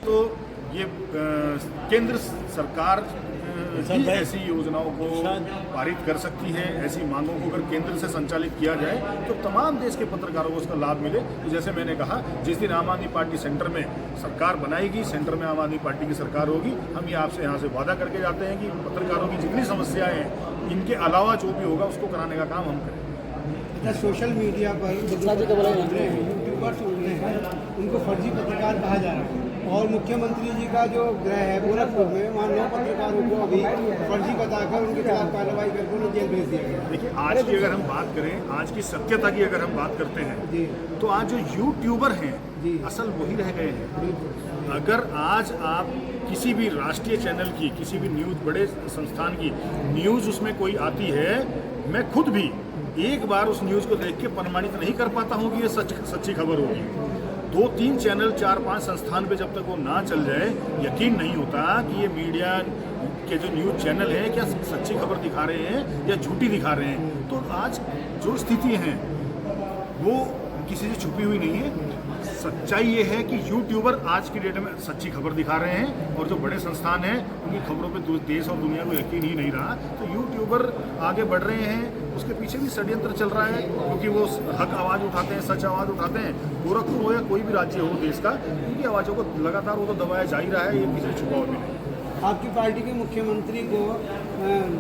तो ये केंद्र सरकार ही ऐसी योजनाओं को पारित कर सकती है। ऐसी मांगों को अगर केंद्र से संचालित किया जाए तो तमाम देश के पत्रकारों को उसका लाभ मिले। तो जैसे मैंने कहा, जिस दिन आम आदमी पार्टी सेंटर में सरकार बनाएगी, सेंटर में आम आदमी पार्टी की सरकार होगी, हम ये आपसे यहाँ से वादा करके जाते हैं कि पत्रकारों की जितनी समस्याएं हैं, इनके अलावा जो भी होगा उसको कराने का काम हम करें। सोशल मीडिया पर यूट्यूबर्स उड़ने हैं, उनको फर्जी पत्रकार कहा जा रहा है और मुख्यमंत्री जी का जो गृह है गोरखपुर में, वहाँ 9 पत्रकारों को अभी फर्जी बताकर उनके खिलाफ कार्रवाई करके उन्हें जेल भेज दिया गया। देखिए, आज की अगर हम बात करें, आज की सत्यता की अगर हम बात करते हैं तो आज जो यूट्यूबर हैं असल वही रह गए हैं। अगर आज आप किसी भी राष्ट्रीय चैनल की, किसी भी न्यूज़, बड़े संस्थान की न्यूज़ उसमें कोई आती है, मैं खुद भी एक बार उस न्यूज़ को देख के प्रमाणित नहीं कर पाता हूँ कि ये सच्ची खबर होगी। 2-3 चैनल, 4-5 संस्थान पे जब तक वो ना चल जाए, यकीन नहीं होता कि ये मीडिया के जो न्यूज़ चैनल हैं क्या सच्ची खबर दिखा रहे हैं या झूठी दिखा रहे हैं। तो आज जो स्थिति है वो किसी से छुपी हुई नहीं है। सच्चाई ये है कि यूट्यूबर आज की डेट में सच्ची खबर दिखा रहे हैं और जो बड़े संस्थान हैं उनकी खबरों पे देश और दुनिया को यकीन ही नहीं रहा। तो यूट्यूबर आगे बढ़ रहे हैं, उसके पीछे भी षड्यंत्र चल रहा है, क्योंकि वो हक आवाज़ उठाते हैं, सच आवाज़ उठाते हैं। गोरखपुर हो या कोई भी राज्य हो देश का, उनकी आवाज़ों को लगातार वो तो दबाया जा ही रहा है, ये किसी छुपाव भी नहीं। आपकी पार्टी के मुख्यमंत्री को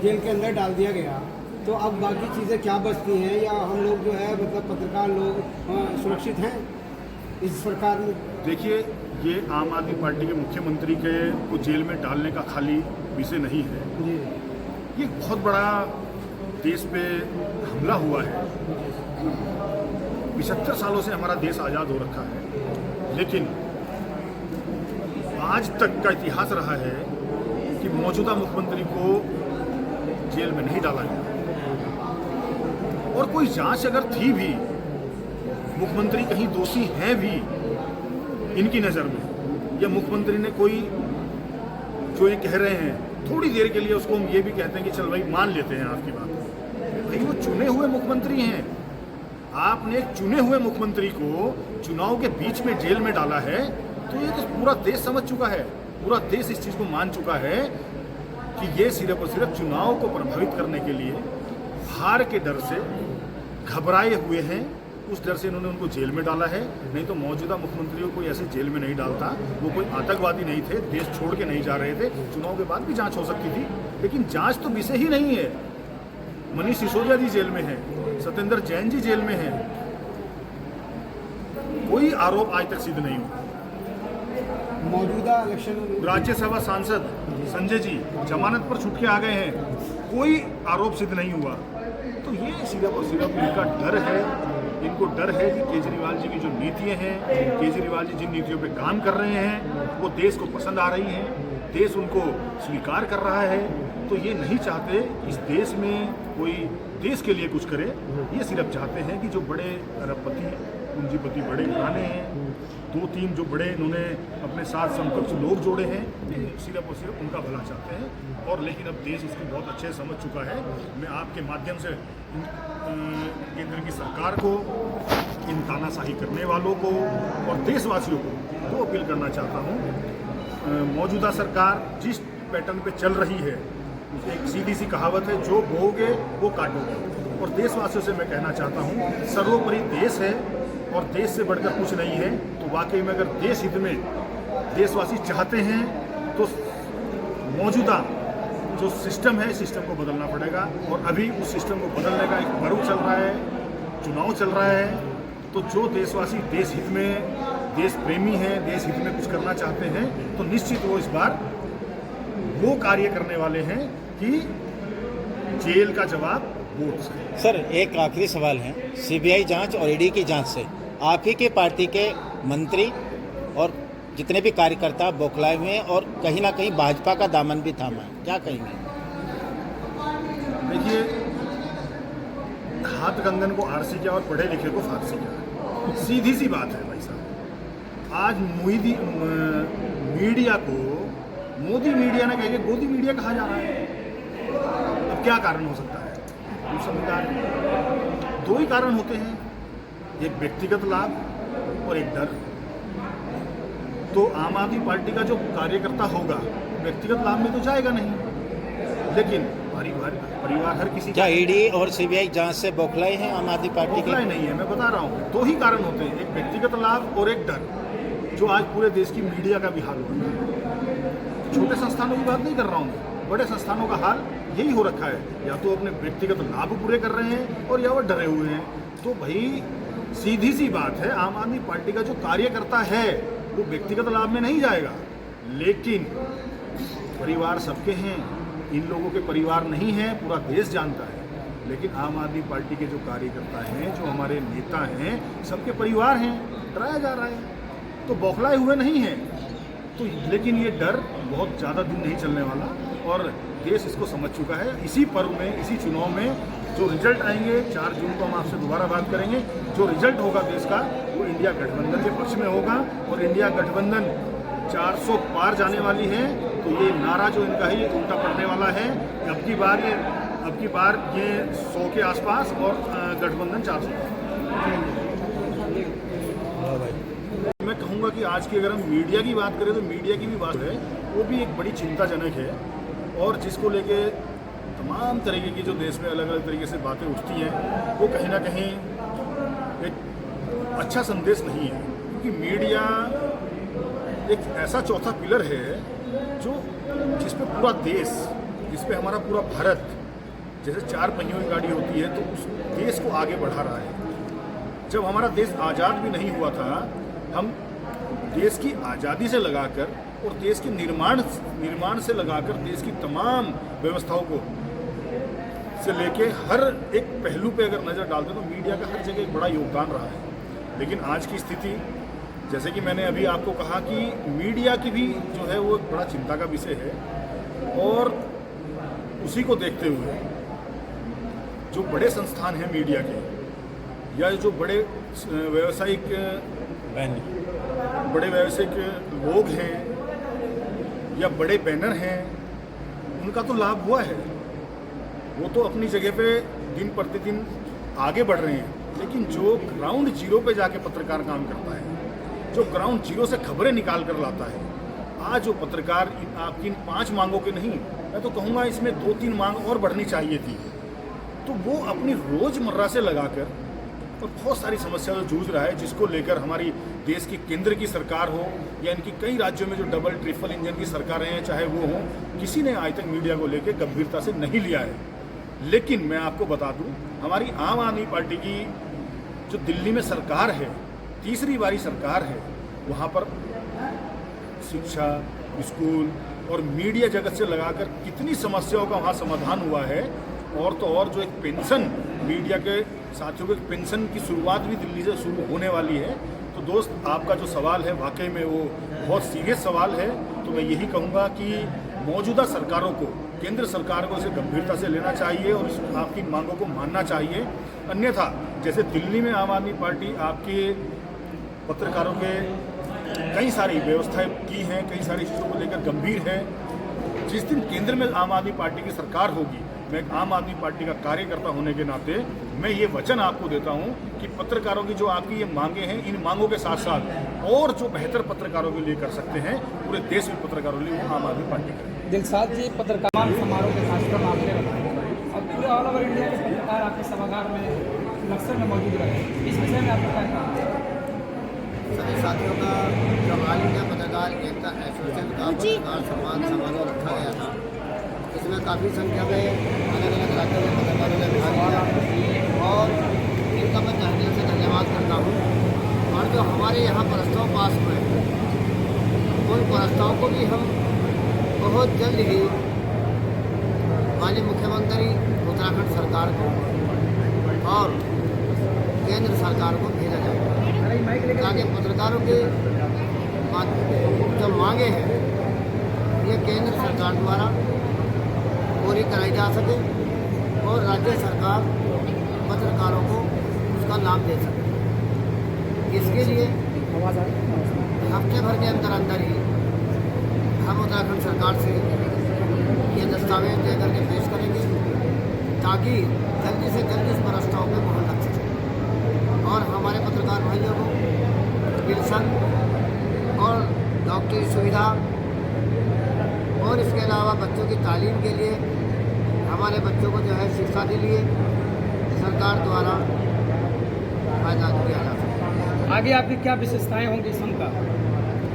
जेल के अंदर डाल दिया गया, तो अब बाकी चीज़ें क्या बचती हैं, या हम लोग जो है मतलब पत्रकार लोग सुरक्षित हैं इस सरकार में? देखिए, ये आम आदमी पार्टी के मुख्यमंत्री के को जेल में डालने का खाली विषय नहीं है जी। ये बहुत बड़ा देश पे हमला हुआ है। 75 सालों से हमारा देश आज़ाद हो रखा है, लेकिन आज तक का इतिहास रहा है कि मौजूदा मुख्यमंत्री को जेल में नहीं डाला गया। और कोई जांच अगर थी भी, मुख्यमंत्री कहीं दोषी हैं भी इनकी नज़र में, या मुख्यमंत्री ने कोई जो ये कह रहे हैं, थोड़ी देर के लिए उसको हम ये भी कहते हैं कि चल भाई मान लेते हैं आपकी बात, भाई वो चुने हुए मुख्यमंत्री हैं। आपने एक चुने हुए मुख्यमंत्री को चुनाव के बीच में जेल में डाला है, तो ये तो पूरा देश समझ चुका है, पूरा देश इस चीज़ को मान चुका है कि ये सिर्फ और सिर्फ चुनाव को प्रभावित करने के लिए हार के डर से घबराए हुए हैं। उस डर से इन्होंने उनको जेल में डाला है, नहीं तो मौजूदा मुख्यमंत्री को कोई ऐसे जेल में नहीं डालता। वो कोई आतंकवादी नहीं थे, देश छोड़ के नहीं जा रहे थे। चुनाव के बाद भी जांच हो सकती थी, लेकिन जांच तो विषय ही नहीं है। मनीष सिसोदिया जी जेल में है, सत्येंद्र जैन जी जेल में है, कोई आरोप आज तक सिद्ध नहीं हुआ। मौजूदा इलेक्शन राज्यसभा सांसद संजय जी जमानत पर छूट के आ गए हैं, कोई आरोप सिद्ध नहीं हुआ। तो ये सिर्फ और सिर्फ इनका डर है, इनको डर है कि केजरीवाल जी की जो नीतियां हैं, केजरीवाल जी जिन नीतियों पे काम कर रहे हैं वो देश को पसंद आ रही हैं, देश उनको स्वीकार कर रहा है, तो ये नहीं चाहते इस देश में कोई देश के लिए कुछ करे। ये सिर्फ चाहते हैं कि जो बड़े अरबपति पूंजीपति बड़े घराने हैं, 2-3 जो बड़े इन्होंने अपने साथ समकक्ष लोग जोड़े हैं, सिर्फ और सिर्फ उनका भला चाहते हैं। और लेकिन अब देश इसको बहुत अच्छे से समझ चुका है। मैं आपके माध्यम से केंद्र की सरकार को, इन तानाशाही करने वालों को और देशवासियों को तो अपील करना चाहता हूँ, मौजूदा सरकार जिस पैटर्न पे चल रही है, एक सीधी सी कहावत है, जो बोओगे वो काटोगे। और देशवासियों से मैं कहना चाहता हूँ, सर्वोपरि देश है और देश से बढ़कर कुछ नहीं है। तो वाकई में अगर देश हित में देशवासी चाहते हैं तो मौजूदा जो सिस्टम है, सिस्टम को बदलना पड़ेगा। और अभी उस सिस्टम को बदलने का एक पर्व चल रहा है, चुनाव चल रहा है। तो जो देशवासी देश हित में, देश प्रेमी हैं, देश हित में कुछ करना चाहते हैं, तो निश्चित वो इस बार वो कार्य करने वाले हैं कि जेल का जवाब वोट से। सर, एक आखिरी सवाल है, सीबीआई जांच और ईडी की जांच से आप ही के पार्टी के मंत्री और जितने भी कार्यकर्ता बौखलाए हुए हैं और कहीं ना कहीं भाजपा का दामन भी थामा है, क्या कहेंगे? देखिए, हाथ कंगन को आरसी किया और पढ़े लिखे को फारसी किया, सीधी सी बात है भाई साहब। आज मीडिया को मोदी मीडिया ने कह के गोदी मीडिया कहा जा रहा है। अब क्या कारण हो सकता है? संविधान 2 ही कारण होते हैं, एक व्यक्तिगत लाभ और एक डर। तो आम आदमी पार्टी का जो कार्यकर्ता होगा व्यक्तिगत लाभ में तो जाएगा नहीं, लेकिन परिवार हर किसी क्या ईडी और सीबीआई जांच से बौखलाए हैं आम आदमी पार्टी के? बौखलाए नहीं है, मैं बता रहा हूँ। 2 ही कारण होते हैं, एक व्यक्तिगत लाभ और एक डर, जो आज पूरे देश की मीडिया का भी हाल हो रहा है। छोटे संस्थानों की बात नहीं कर रहा हूँ, बड़े संस्थानों का हाल यही हो रखा है, या तो अपने व्यक्तिगत लाभ पूरे कर रहे हैं और या वो डरे हुए हैं। तो भाई सीधी सी बात है, आम आदमी पार्टी का जो कार्यकर्ता है वो व्यक्तिगत लाभ में नहीं जाएगा, लेकिन परिवार सबके हैं। इन लोगों के परिवार नहीं हैं, पूरा देश जानता है, लेकिन आम आदमी पार्टी के जो कार्यकर्ता हैं, जो हमारे नेता हैं, सबके परिवार हैं। डराया जा रहा है, तो बौखलाए हुए नहीं हैं। तो लेकिन ये डर बहुत ज़्यादा दिन नहीं चलने वाला और देश इसको समझ चुका है। इसी पर्व में, इसी चुनाव में जो रिजल्ट आएंगे, 4 जून को हम आपसे दोबारा बात करेंगे। जो रिजल्ट होगा देश का, वो इंडिया गठबंधन के पक्ष में होगा और इंडिया गठबंधन 400 पार जाने वाली है। तो ये नारा जो इनका है, ये उल्टा पड़ने वाला है। अब की बार ये 100 के आसपास और गठबंधन 400। मैं कहूँगा कि आज की अगर हम मीडिया की बात करें तो मीडिया की भी बात है, वो भी एक बड़ी चिंताजनक है, और जिसको लेके तमाम तरीके की जो देश में अलग अलग तरीके से बातें उठती हैं, वो कहीं ना कहीं एक अच्छा संदेश नहीं है। क्योंकि मीडिया एक ऐसा चौथा पिलर है जो जिस पे पूरा देश, जिस पे हमारा पूरा भारत, जैसे 4 पहियों की गाड़ी होती है, तो उस देश को आगे बढ़ा रहा है। जब हमारा देश आज़ाद भी नहीं हुआ था, हम देश की आज़ादी से लगाकर और देश के निर्माण से लगाकर देश की तमाम व्यवस्थाओं को से लेके हर एक पहलू पे अगर नज़र डालते तो मीडिया का हर जगह एक बड़ा योगदान रहा है। लेकिन आज की स्थिति, जैसे कि मैंने अभी आपको कहा कि मीडिया की भी जो है वो एक बड़ा चिंता का विषय है। और उसी को देखते हुए जो बड़े संस्थान हैं मीडिया के, या जो बड़े व्यावसायिक लोग हैं या बड़े बैनर हैं, उनका तो लाभ हुआ है, वो तो अपनी जगह पे दिन प्रतिदिन आगे बढ़ रहे हैं। लेकिन जो ग्राउंड जीरो पे जाके पत्रकार काम करता है, जो ग्राउंड जीरो से खबरें निकाल कर लाता है, आज जो पत्रकार आपकी इन 5 मांगों के नहीं, मैं तो कहूँगा इसमें 2-3 मांग और बढ़नी चाहिए थी। तो वो अपनी रोज़मर्रा से लगाकर और बहुत सारी समस्या जो जूझ रहा है, जिसको लेकर हमारी देश की केंद्र की सरकार हो या इनकी कई राज्यों में जो डबल ट्रिपल इंजन की सरकारें हैं, चाहे वो हों, किसी ने आज तक मीडिया को लेकर गंभीरता से नहीं लिया है। लेकिन मैं आपको बता दूं, हमारी आम आदमी पार्टी की जो दिल्ली में सरकार है, तीसरी बारी सरकार है, वहाँ पर शिक्षा, स्कूल और मीडिया जगत से लगाकर कितनी समस्याओं का वहाँ समाधान हुआ है। और तो और जो एक पेंशन, मीडिया के साथियों को एक पेंशन की शुरुआत भी दिल्ली से शुरू होने वाली है। तो दोस्त, आपका जो सवाल है वाकई में वो बहुत सीरियस सवाल है। तो तो मैं यही कहूँगा कि मौजूदा सरकारों को, केंद्र सरकार को इसे गंभीरता से लेना चाहिए और आपकी मांगों को मानना चाहिए। अन्यथा जैसे दिल्ली में आम आदमी पार्टी आपके पत्रकारों के कई सारी व्यवस्थाएं की हैं, कई सारी चीज़ों को लेकर गंभीर है। जिस दिन केंद्र में आम आदमी पार्टी की सरकार होगी, मैं एक आम आदमी पार्टी का कार्यकर्ता होने के नाते मैं ये वचन आपको देता हूँ कि पत्रकारों की जो आपकी ये मांगे हैं, इन मांगों के साथ साथ और जो बेहतर पत्रकारों के लिए कर सकते हैं, पूरे देश में पत्रकारों के लिए वो आम आदमी पार्टी करेगी। दिलशाद जी, पत्रकार समारोह के कार्यक्रम आपने बताया और पूरे ऑल ओवर इंडिया के पत्रकार आपके सभागार में लक्ष्य में मौजूद रहे, इस विषय में आपका क्या कहना है? सभी साथियों का जो ऑल इंडिया पत्रकार एकता एसोसिएशन का पत्रकार सम्मान समारोह रखा गया था, इसमें काफ़ी संख्या में अलग अलग राज्यों के पत्रकारों ने भाग लिया और इनका मैं तहे दिल से धन्यवाद करता हूँ। और जो हमारे यहाँ प्रस्ताव पास हुए उन प्रस्ताव को भी हम बहुत जल्द ही माननीय मुख्यमंत्री उत्तराखंड सरकार को और केंद्र सरकार को भेजा जाएगा ताकि पत्रकारों के जो मांगे हैं ये केंद्र सरकार द्वारा पूरी कराई जा सके और राज्य सरकार पत्रकारों को उसका लाभ दे सके। इसके लिए हफ्ते भर के अंदर ही हम उत्तराखंड सरकार से ये दस्तावेज दे करके पेश करेंगे ताकि जल्दी से जल्दी इस प्रस्ताव पर मोहर लग सके और हमारे पत्रकार भाइयों को पेंशन और डॉक्टरी सुविधा और इसके अलावा बच्चों की तालीम के लिए हमारे बच्चों को जो है शिक्षा के लिए सरकार द्वारा फायदा दिया जाता है। आगे आपकी क्या विशेषताएं होंगी संघ का,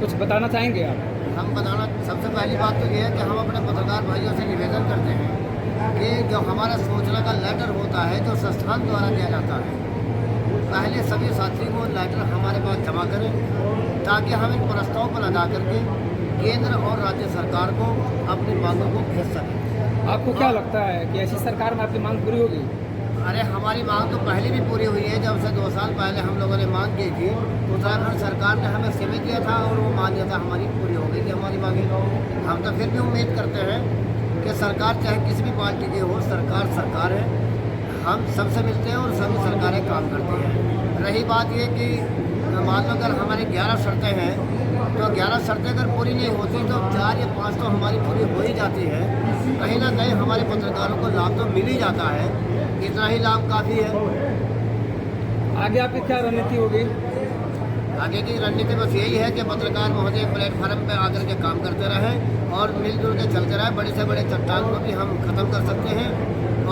कुछ बताना चाहेंगे आप? हम बताना, सबसे पहली बात तो ये है कि हम अपने पत्रकार भाइयों से निवेदन करते हैं कि जो हमारा सूचना का लेटर होता है जो संस्थान द्वारा दिया जाता है, पहले सभी साथी को लेटर हमारे पास जमा करें ताकि हम इन प्रस्ताव पर लगा करके केंद्र और राज्य सरकार को अपनी मांगों को भेज सकें। आपको क्या लगता है कि ऐसी सरकार में आपकी मांग पूरी होगी? अरे हमारी मांग तो पहले भी पूरी हुई है। जब से 2 साल पहले हम लोगों ने मांग की थी, उत्तराखंड सरकार ने हमें समय दिया था और वो मान्यता हमारी पूरी हो गई थी हमारी मांगे। हम तो फिर भी उम्मीद करते हैं कि सरकार चाहे किसी भी पार्टी की हो, सरकार सरकार है, हम सबसे मिलते हैं और सभी सरकारें काम करती हैं। रही बात ये कि मान लो अगर हमारी 11 शर्तें हैं तो 11 शर्तें अगर पूरी नहीं होती तो 4 या 5 तो हमारी पूरी हो ही जाती है। कहीं ना कहीं हमारे पत्रकारों को लाभ तो मिल ही जाता है, इतना ही लाभ काफ़ी है। आगे आपकी क्या रणनीति होगी? आगे की रणनीति बस यही है कि पत्रकार महोदय प्लेटफार्म पर आकर के काम करते रहें और मिलजुल के चलते रहें। बड़े से बड़े चट्टान को भी हम ख़त्म कर सकते हैं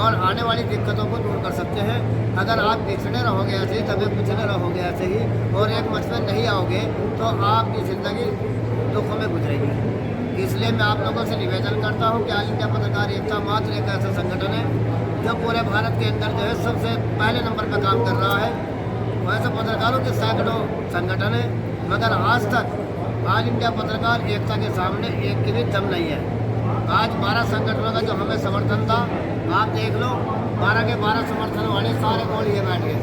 और आने वाली दिक्कतों को दूर कर सकते हैं। अगर आप पिछड़े रहोगे ऐसे ही, तभी पिछड़े रहोगे ऐसे ही और एक मंच पर नहीं आओगे तो आपकी ज़िंदगी दुखों में गुजरेगी। इसलिए मैं आप लोगों से निवेदन करता हूं कि ऑल इंडिया पत्रकार एकता मात्र एक ऐसा संगठन है जो पूरे भारत के अंदर जो है सबसे पहले नंबर पर काम कर रहा है। वैसे पत्रकारों के सैकड़ों संगठन है, मगर आज तक ऑल इंडिया पत्रकार एकता के सामने एक की भी दम नहीं है। आज 12 संगठनों का जो हमें समर्थन था, आप देख लो 12 के 12 समर्थन वाले सारे बोल ये बैठ गए।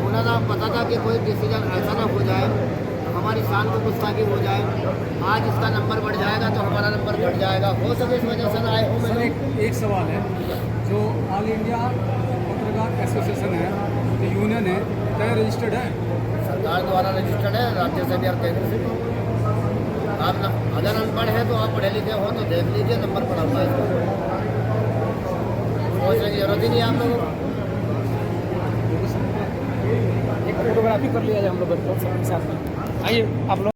उन्हें पता था कि कोई डिसीजन ऐसा ना हो जाए, हमारी शान को गुस्ताखी हो जाए। आज इसका नंबर बढ़ जाएगा तो हमारा नंबर बढ़ जाएगा, हो सके इस वजह से ना आए हो। सर एक सवाल है, जो ऑल इंडिया पत्रकार एसोसिएशन है, तो यूनियन है, क्या रजिस्टर्ड है? सरकार द्वारा रजिस्टर्ड है, राज्य से भी और केंद्र से भी। आप अगर अनपढ़ है तो आप पढ़े लिखे हो तो देख लीजिए, नंबर पड़ा हुआ है, सोचने की जरूरत ही नहीं है आप लोगों को। एक फोटोग्राफी कर लिया जाए हम लोग साथ में। आइए आप लोग।